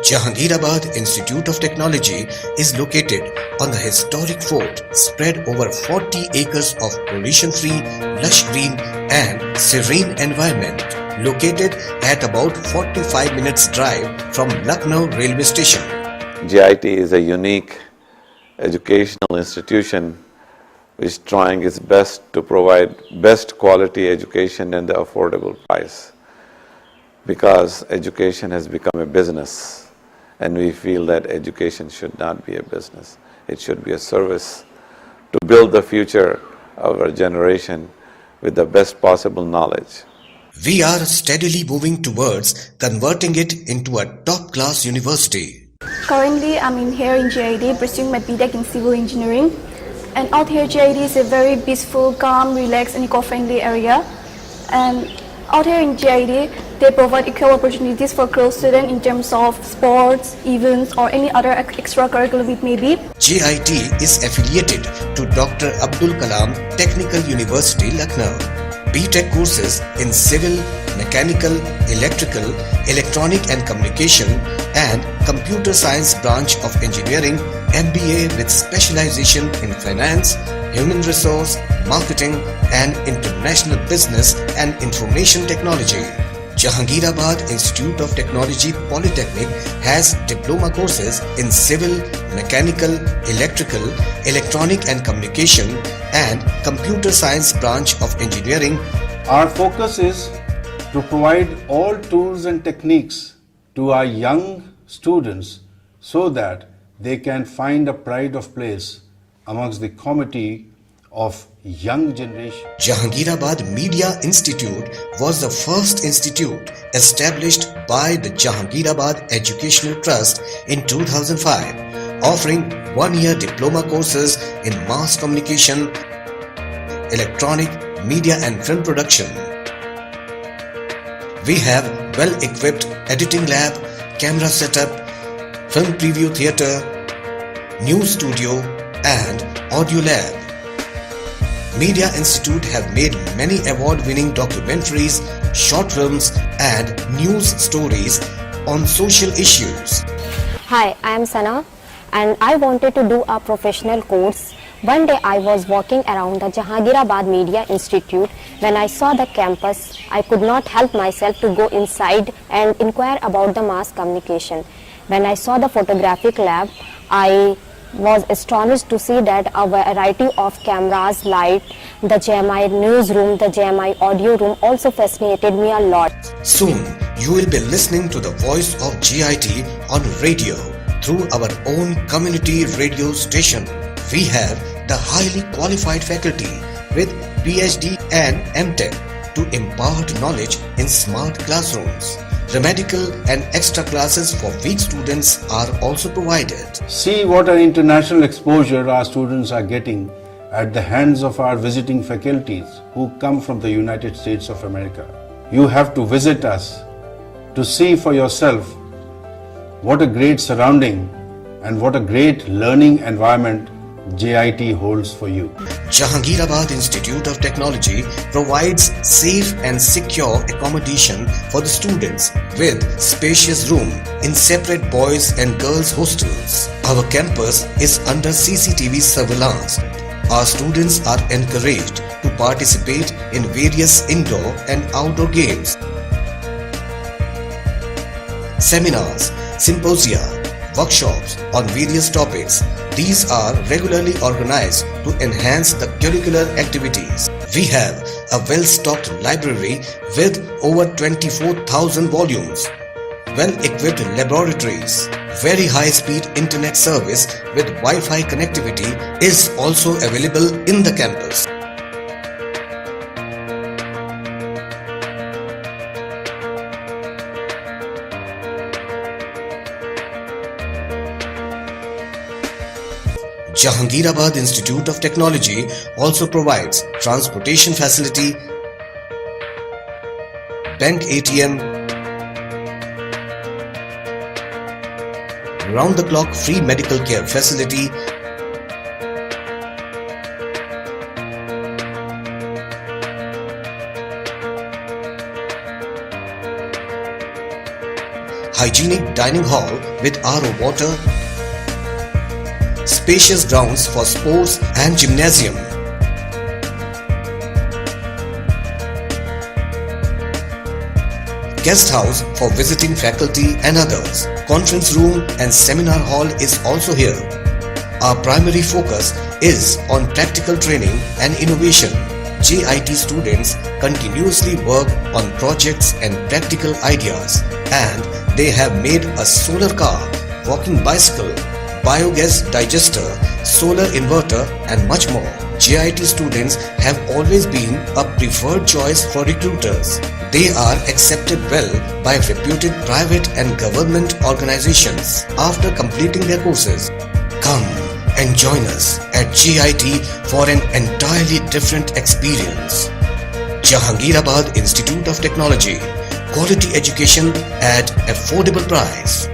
Jahangirabad Institute of Technology is located on the historic fort spread over 40 acres of pollution-free, lush green and serene environment, located at about 45 minutes drive from Lucknow railway station. JIT is a unique educational institution which is trying its best to provide best quality education at the affordable price, because education has become a business. And we feel that education should not be a business. It should be a service to build the future of our generation with the best possible knowledge. We are steadily moving towards converting it into a top-class university. Currently, I'm here in JIT pursuing my BTech in Civil Engineering. And out here, JIT is a very peaceful, calm, relaxed and eco-friendly area. And out here in JIT, they provide equal opportunities for girl students in terms of sports, events or any other extracurricular it may be. JIT is affiliated to Dr. Abdul Kalam Technical University, Lucknow. BTech courses in Civil, Mechanical, Electrical, Electronic and Communication and Computer Science branch of Engineering, MBA with specialization in Finance, Human Resource, Marketing and International Business and Information Technology. Jahangirabad Institute of Technology Polytechnic has diploma courses in Civil, Mechanical, Electrical, Electronic and Communication and Computer Science branch of Engineering. Our focus is to provide all tools and techniques to our young students so that they can find a pride of place amongst the community of young generation. Jahangirabad Media Institute was the first institute established by the Jahangirabad Educational Trust in 2005, offering one-year diploma courses in mass communication, electronic, media and film production. We have well-equipped editing lab, camera setup, film preview theatre, news studio and audio lab. Media Institute have made many award-winning documentaries, short films and news stories on social issues. Hi, I am Sana and I wanted to do a professional course. One day I was walking around the Jahangirabad Media Institute. When I saw the campus, I could not help myself to go inside and inquire about the mass communication. When I saw the photographic lab, I was astonished to see that a variety of cameras, light, the JMI newsroom, the JMI audio room also fascinated me a lot. Soon, you will be listening to the voice of JIT on radio through our own community radio station. We have the highly qualified faculty with PhD and MTech to impart knowledge in smart classrooms. Remedial and extra classes for weak students are also provided. See what an international exposure our students are getting at the hands of our visiting faculties who come from the United States of America. You have to visit us to see for yourself what a great surrounding and what a great learning environment JIT holds for you. Jahangirabad Institute of Technology provides safe and secure accommodation for the students with spacious room in separate boys and girls hostels. Our campus is under CCTV surveillance. Our students are encouraged to participate in various indoor and outdoor games, seminars, symposia, workshops on various topics. These are regularly organized to enhance the curricular activities. We have a well-stocked library with over 24,000 volumes, well-equipped laboratories, very high-speed internet service with Wi-Fi connectivity is also available in the campus. Jahangirabad Institute of Technology also provides transportation facility, bank ATM, round-the-clock free medical care facility, hygienic dining hall with RO water, spacious grounds for sports and gymnasium, guest house for visiting faculty and others. Conference room and seminar hall is also here. Our primary focus is on practical training and innovation. JIT students continuously work on projects and practical ideas, and they have made a solar car, walking bicycle, biogas digester, solar inverter and much more. JIT students have always been a preferred choice for recruiters. They are accepted well by reputed private and government organizations after completing their courses. Come and join us at JIT for an entirely different experience. Jahangirabad Institute of Technology. Quality education at affordable price.